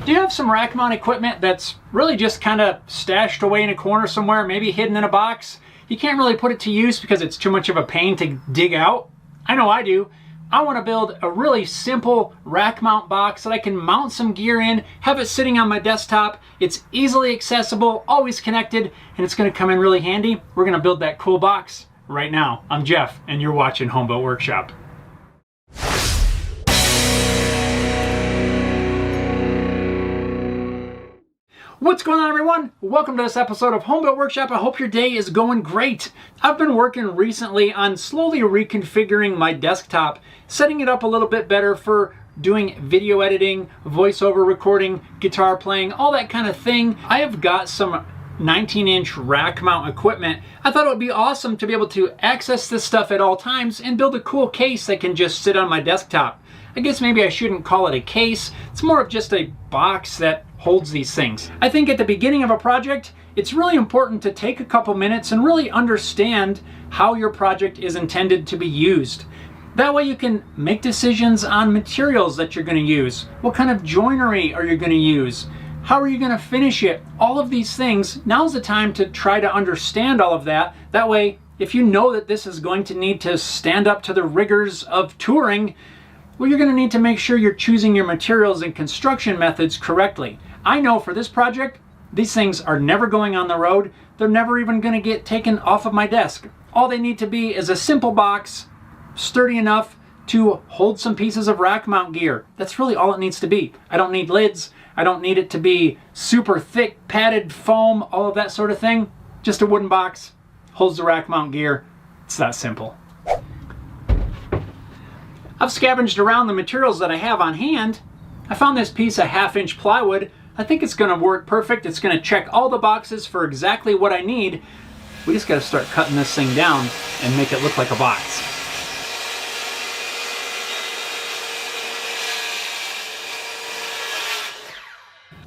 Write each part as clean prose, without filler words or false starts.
Do you have some rack mount equipment that's really just kind of stashed away in a corner somewhere, maybe hidden in a box? You can't really put it to use because it's too much of a pain to dig out? I know I do. I want to build a really simple rack mount box that I can mount some gear in, have it sitting on my desktop. It's easily accessible, always connected, and it's going to come in really handy. We're going to build that cool box right now. I'm Jeff, and you're watching Home Built Workshop. What's going on, everyone? Welcome to this episode of Home Built Workshop. I hope your day is going great. I've been working recently on slowly reconfiguring my desktop, setting it up a little bit better for doing video editing, voiceover recording, guitar playing, all that kind of thing. I have got some 19-inch rack mount equipment. I thought it would be awesome to be able to access this stuff at all times and build a cool case that can just sit on my desktop. I guess maybe I shouldn't call it a case. It's more of just a box that holds these things. I think at the beginning of a project, it's really important to take a couple minutes and really understand how your project is intended to be used. That way you can make decisions on materials that you're going to use. What kind of joinery are you going to use? How are you going to finish it? All of these things, now's the time to try to understand all of that. That way, if you know that this is going to need to stand up to the rigors of touring, well, you're going to need to make sure you're choosing your materials and construction methods correctly. I know for this project, these things are never going on the road. They're never even going to get taken off of my desk. All they need to be is a simple box, sturdy enough to hold some pieces of rack mount gear. That's really all it needs to be. I don't need lids. I don't need it to be super thick, padded foam, all of that sort of thing. Just a wooden box, holds the rack mount gear. It's that simple. I've scavenged around the materials that I have on hand. I found this piece of 1/2-inch plywood. I think it's going to work perfect. It's going to check all the boxes for exactly what I need. We just got to start cutting this thing down and make it look like a box.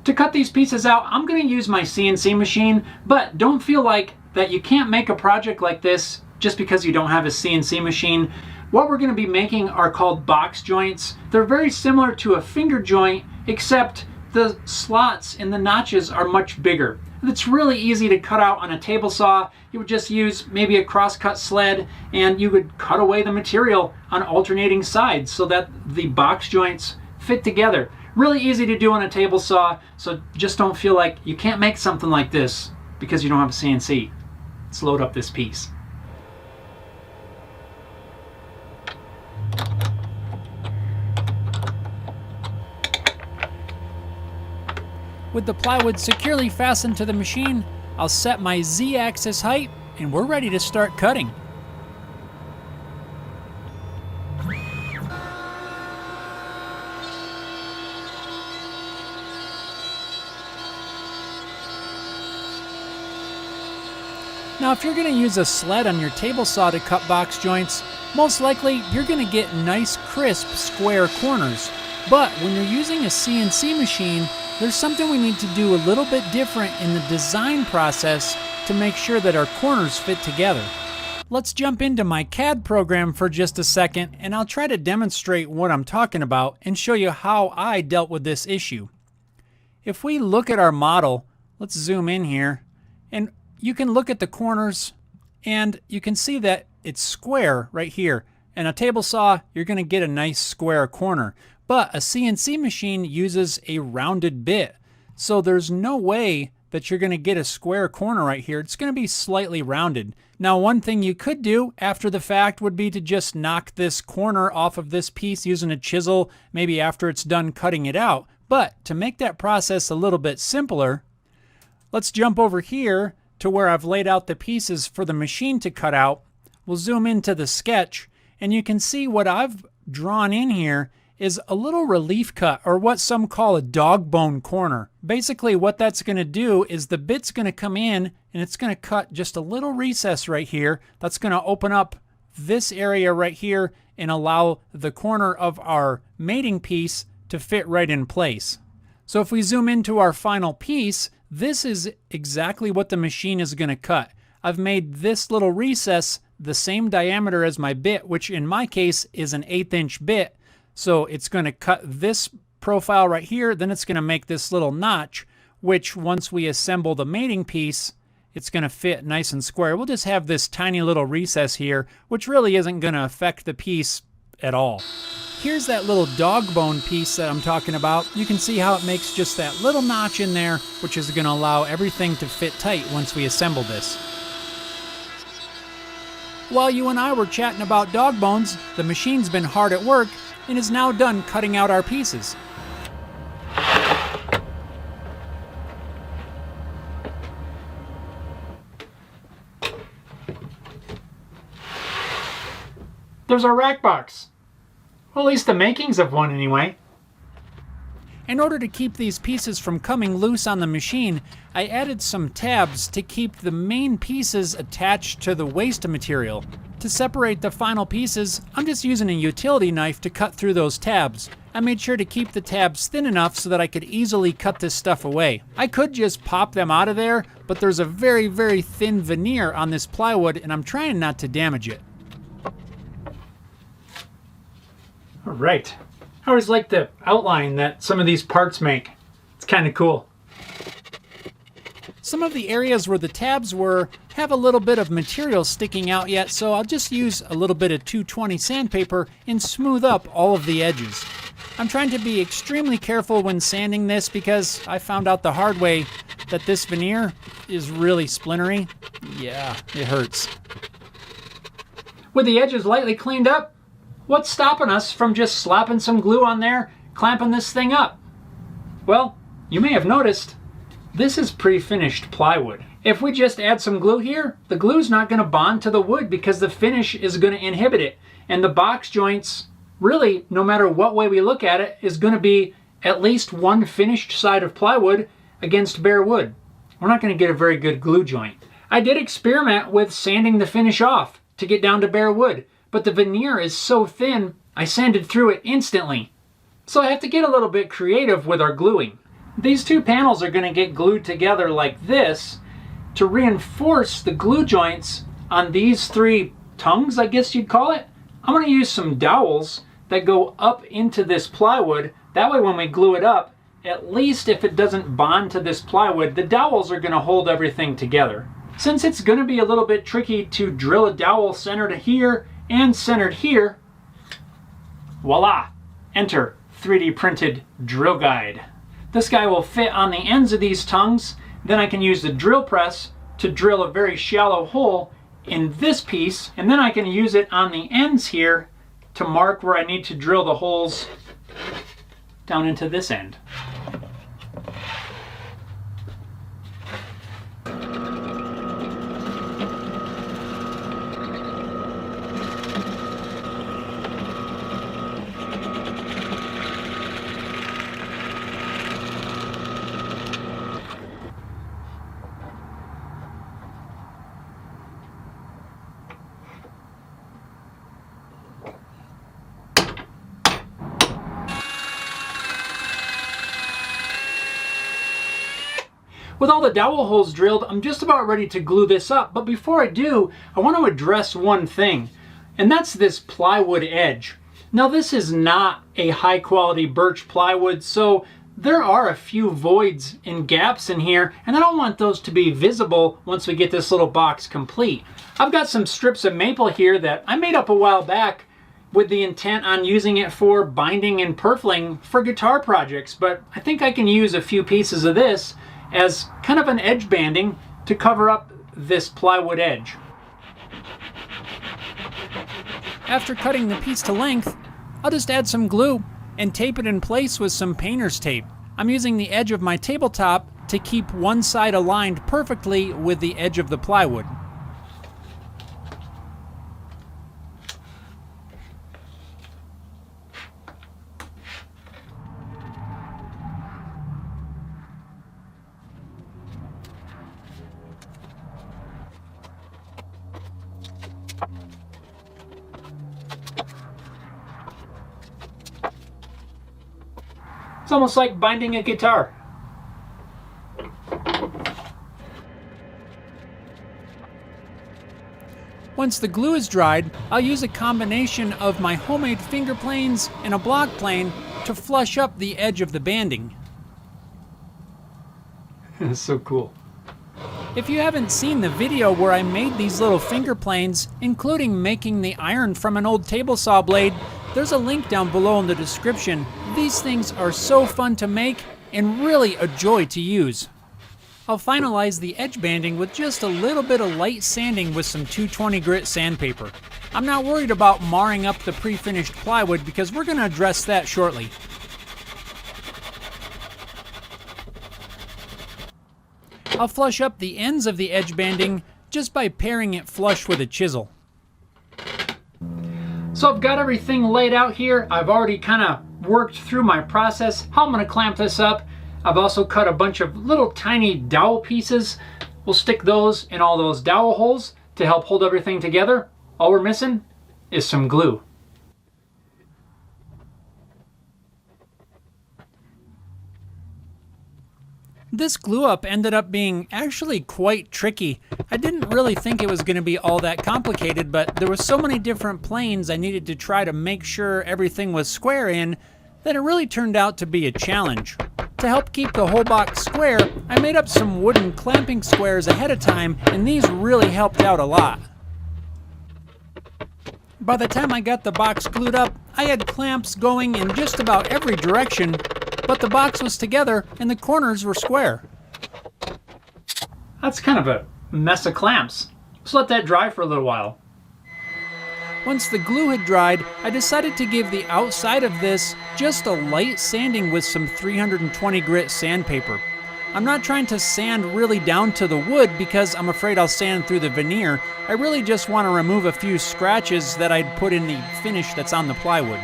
To cut these pieces out, I'm going to use my CNC machine, but don't feel like that you can't make a project like this just because you don't have a CNC machine. What we're going to be making are called box joints. They're very similar to a finger joint, except the slots and the notches are much bigger. It's really easy to cut out on a table saw. You would just use maybe a cross-cut sled and you would cut away the material on alternating sides so that the box joints fit together. Really easy to do on a table saw, so just don't feel like you can't make something like this because you don't have a CNC. Let's load up this piece. With the plywood securely fastened to the machine, I'll set my Z-axis height and we're ready to start cutting. Now, if you're going to use a sled on your table saw to cut box joints, most likely you're going to get nice, crisp, square corners. But when you're using a CNC machine, there's something we need to do a little bit different in the design process to make sure that our corners fit together. Let's jump into my CAD program for just a second, and I'll try to demonstrate what I'm talking about and show you how I dealt with this issue. If we look at our model, let's zoom in here, and you can look at the corners, and you can see that it's square right here. In a table saw, you're going to get a nice square corner. But a CNC machine uses a rounded bit, so there's no way that you're going to get a square corner right here. It's going to be slightly rounded. Now, one thing you could do after the fact would be to just knock this corner off of this piece using a chisel, maybe after it's done cutting it out. But to make that process a little bit simpler, let's jump over here to where I've laid out the pieces for the machine to cut out. We'll zoom into the sketch, and you can see what I've drawn in here is a little relief cut, or what some call a dog bone corner. Basically what that's going to do is the bit's going to come in and it's going to cut just a little recess right here. That's going to open up this area right here and allow the corner of our mating piece to fit right in place. So if we zoom into our final piece, this is exactly what the machine is going to cut. I've made this little recess the same diameter as my bit, which in my case is an 1/8 inch bit. So it's going to cut this profile right here, then it's going to make this little notch, which once we assemble the mating piece, it's going to fit nice and square. We'll just have this tiny little recess here, which really isn't going to affect the piece at all. Here's that little dog bone piece that I'm talking about. You can see how it makes just that little notch in there, which is going to allow everything to fit tight once we assemble this. While you and I were chatting about dog bones, the machine's been hard at work and is now done cutting out our pieces. There's our rack box. Well, at least the makings of one anyway. In order to keep these pieces from coming loose on the machine, I added some tabs to keep the main pieces attached to the waste material. To separate the final pieces, I'm just using a utility knife to cut through those tabs. I made sure to keep the tabs thin enough so that I could easily cut this stuff away. I could just pop them out of there, but there's a very, very thin veneer on this plywood and I'm trying not to damage it. All right. I always like the outline that some of these parts make. It's kind of cool. Some of the areas where the tabs were have a little bit of material sticking out yet, so I'll just use a little bit of 220 sandpaper and smooth up all of the edges. I'm trying to be extremely careful when sanding this because I found out the hard way that this veneer is really splintery. Yeah, it hurts. With the edges lightly cleaned up, what's stopping us from just slapping some glue on there, clamping this thing up? Well, you may have noticed, this is pre-finished plywood. If we just add some glue here, the glue's not going to bond to the wood because the finish is going to inhibit it. And the box joints, really, no matter what way we look at it, is going to be at least one finished side of plywood against bare wood. We're not going to get a very good glue joint. I did experiment with sanding the finish off to get down to bare wood, but the veneer is so thin, I sanded through it instantly. So I have to get a little bit creative with our gluing. These two panels are going to get glued together like this to reinforce the glue joints on these three tongues, I guess you'd call it. I'm going to use some dowels that go up into this plywood. That way when we glue it up, at least if it doesn't bond to this plywood, the dowels are going to hold everything together. Since it's going to be a little bit tricky to drill a dowel centered here and centered here, voila, enter 3D printed drill guide. This guy will fit on the ends of these tongues. Then I can use the drill press to drill a very shallow hole in this piece, and then I can use it on the ends here to mark where I need to drill the holes down into this end. With all the dowel holes drilled, I'm just about ready to glue this up, but before I do, I want to address one thing, and that's this plywood edge. Now this is not a high quality birch plywood, so there are a few voids and gaps in here, and I don't want those to be visible once we get this little box complete. I've got some strips of maple here that I made up a while back with the intent on using it for binding and purfling for guitar projects, but I think I can use a few pieces of this as kind of an edge banding to cover up this plywood edge. After cutting the piece to length, I'll just add some glue and tape it in place with some painter's tape. I'm using the edge of my tabletop to keep one side aligned perfectly with the edge of the plywood. It's almost like binding a guitar. Once the glue is dried, I'll use a combination of my homemade finger planes and a block plane to flush up the edge of the banding. That's so cool. If you haven't seen the video where I made these little finger planes, including making the iron from an old table saw blade, there's a link down below in the description. These things are so fun to make and really a joy to use. I'll finalize the edge banding with just a little bit of light sanding with some 220 grit sandpaper. I'm not worried about marring up the pre-finished plywood because we're going to address that shortly. I'll flush up the ends of the edge banding just by paring it flush with a chisel. So I've got everything laid out here. I've already kind of worked through my process, how I'm going to clamp this up. I've also cut a bunch of little tiny dowel pieces. We'll stick those in all those dowel holes to help hold everything together. All we're missing is some glue. This glue up ended up being actually quite tricky. I didn't really think it was going to be all that complicated, but there were so many different planes I needed to try to make sure everything was square in that it really turned out to be a challenge. To help keep the whole box square, I made up some wooden clamping squares ahead of time, and these really helped out a lot. By the time I got the box glued up, I had clamps going in just about every direction, but the box was together and the corners were square. That's kind of a mess of clamps. Let's let that dry for a little while. Once the glue had dried, I decided to give the outside of this just a light sanding with some 320 grit sandpaper. I'm not trying to sand really down to the wood because I'm afraid I'll sand through the veneer. I really just want to remove a few scratches that I'd put in the finish that's on the plywood.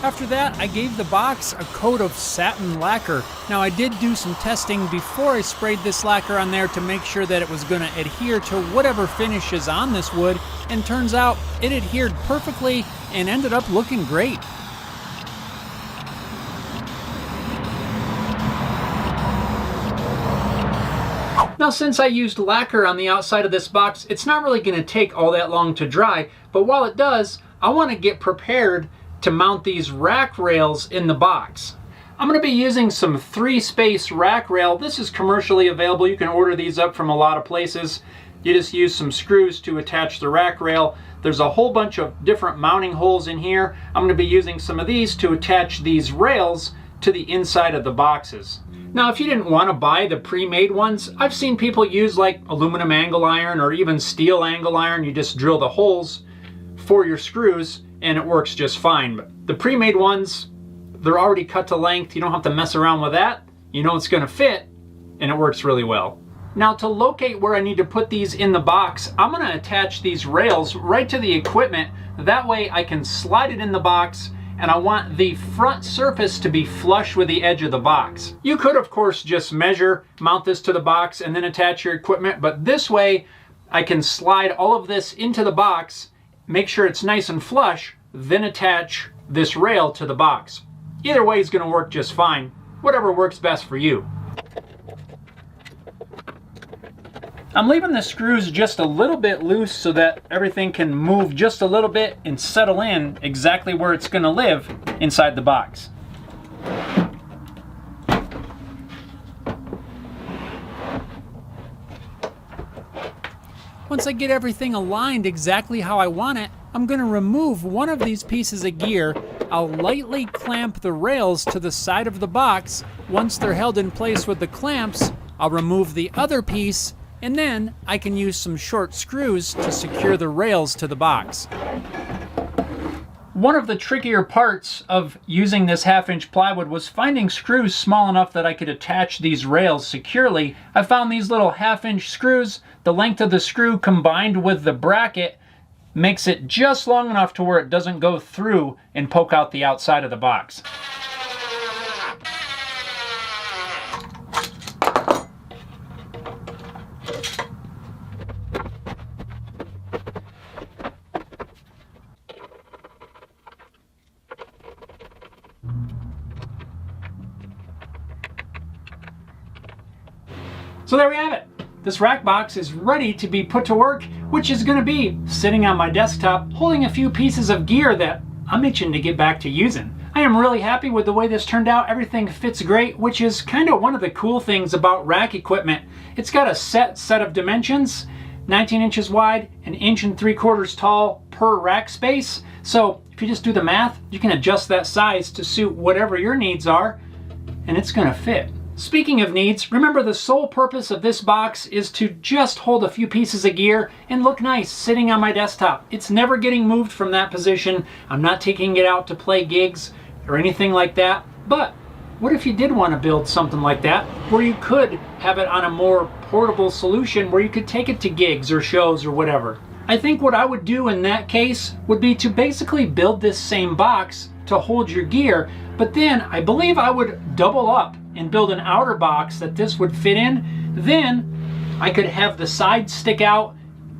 After that, I gave the box a coat of satin lacquer. Now I did do some testing before I sprayed this lacquer on there to make sure that it was going to adhere to whatever finish is on this wood, and turns out it adhered perfectly and ended up looking great. Now since I used lacquer on the outside of this box, it's not really going to take all that long to dry, but while it does, I want to get prepared to mount these rack rails in the box. I'm going to be using some 3-space rack rail. This is commercially available. You can order these up from a lot of places. You just use some screws to attach the rack rail. There's a whole bunch of different mounting holes in here. I'm going to be using some of these to attach these rails to the inside of the boxes. Now, if you didn't want to buy the pre-made ones, I've seen people use like aluminum angle iron or even steel angle iron. You just drill the holes for your screws and it works just fine. But the pre-made ones, they're already cut to length. You don't have to mess around with that. You know it's going to fit and it works really well. Now to locate where I need to put these in the box, I'm going to attach these rails right to the equipment. That way I can slide it in the box, and I want the front surface to be flush with the edge of the box. You could of course just measure, mount this to the box and then attach your equipment, but this way I can slide all of this into the box, make sure it's nice and flush, then attach this rail to the box. Either way is going to work just fine, whatever works best for you. I'm leaving the screws just a little bit loose so that everything can move just a little bit and settle in exactly where it's going to live inside the box. Once I get everything aligned exactly how I want it, I'm going to remove one of these pieces of gear. I'll lightly clamp the rails to the side of the box. Once they're held in place with the clamps, I'll remove the other piece, and then I can use some short screws to secure the rails to the box. One of the trickier parts of using this 1/2-inch plywood was finding screws small enough that I could attach these rails securely. I found these little 1/2-inch screws. The length of the screw combined with the bracket makes it just long enough to where it doesn't go through and poke out the outside of the box. So there we have it. This rack box is ready to be put to work, which is going to be sitting on my desktop holding a few pieces of gear that I'm itching to get back to using. I am really happy with the way this turned out. Everything fits great, which is kind of one of the cool things about rack equipment. It's got a set of dimensions, 19 inches wide, 1.75 inches tall per rack space. So if you just do the math, you can adjust that size to suit whatever your needs are, and it's gonna fit. Speaking of needs, remember the sole purpose of this box is to just hold a few pieces of gear and look nice sitting on my desktop. It's never getting moved from that position. I'm not taking it out to play gigs or anything like that. But what if you did want to build something like that, where you could have it on a more portable solution where you could take it to gigs or shows or whatever? I think what I would do in that case would be to basically build this same box to hold your gear, but then I believe I would double up and build an outer box that this would fit in. Then I could have the sides stick out,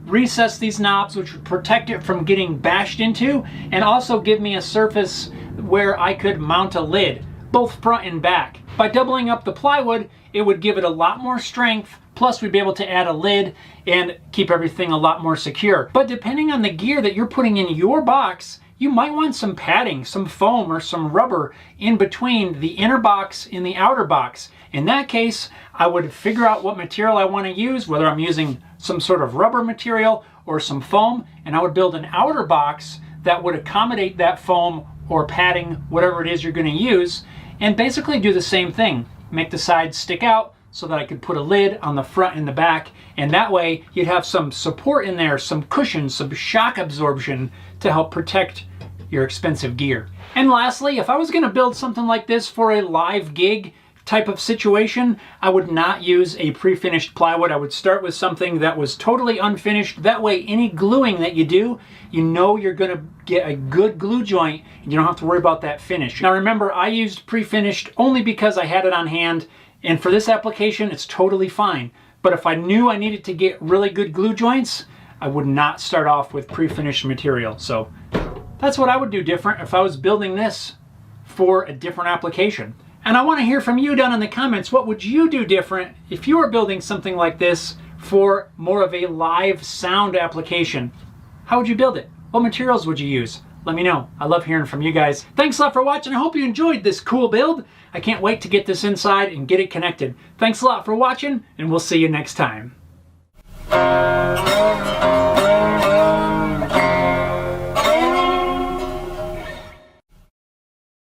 recess these knobs, which would protect it from getting bashed into, and also give me a surface where I could mount a lid, both front and back. By doubling up the plywood, it would give it a lot more strength, plus we'd be able to add a lid and keep everything a lot more secure. But depending on the gear that you're putting in your box, you might want some padding, some foam, or some rubber in between the inner box and the outer box. In that case, I would figure out what material I want to use, whether I'm using some sort of rubber material or some foam, and I would build an outer box that would accommodate that foam or padding, whatever it is you're going to use, and basically do the same thing. Make the sides stick out so that I could put a lid on the front and the back, and that way you'd have some support in there, some cushion, some shock absorption to help protect your expensive gear. And lastly, if I was going to build something like this for a live gig type of situation, I would not use a pre-finished plywood. I would start with something that was totally unfinished. That way any gluing that you do, you know you're going to get a good glue joint and you don't have to worry about that finish. Now remember, I used pre-finished only because I had it on hand, and for this application it's totally fine. But if I knew I needed to get really good glue joints, I would not start off with pre-finished material. So that's what I would do different if I was building this for a different application. And I want to hear from you down in the comments. What would you do different if you were building something like this for more of a live sound application? How would you build it? What materials would you use? Let me know. I love hearing from you guys. Thanks a lot for watching. I hope you enjoyed this cool build. I can't wait to get this inside and get it connected. Thanks a lot for watching, and we'll see you next time.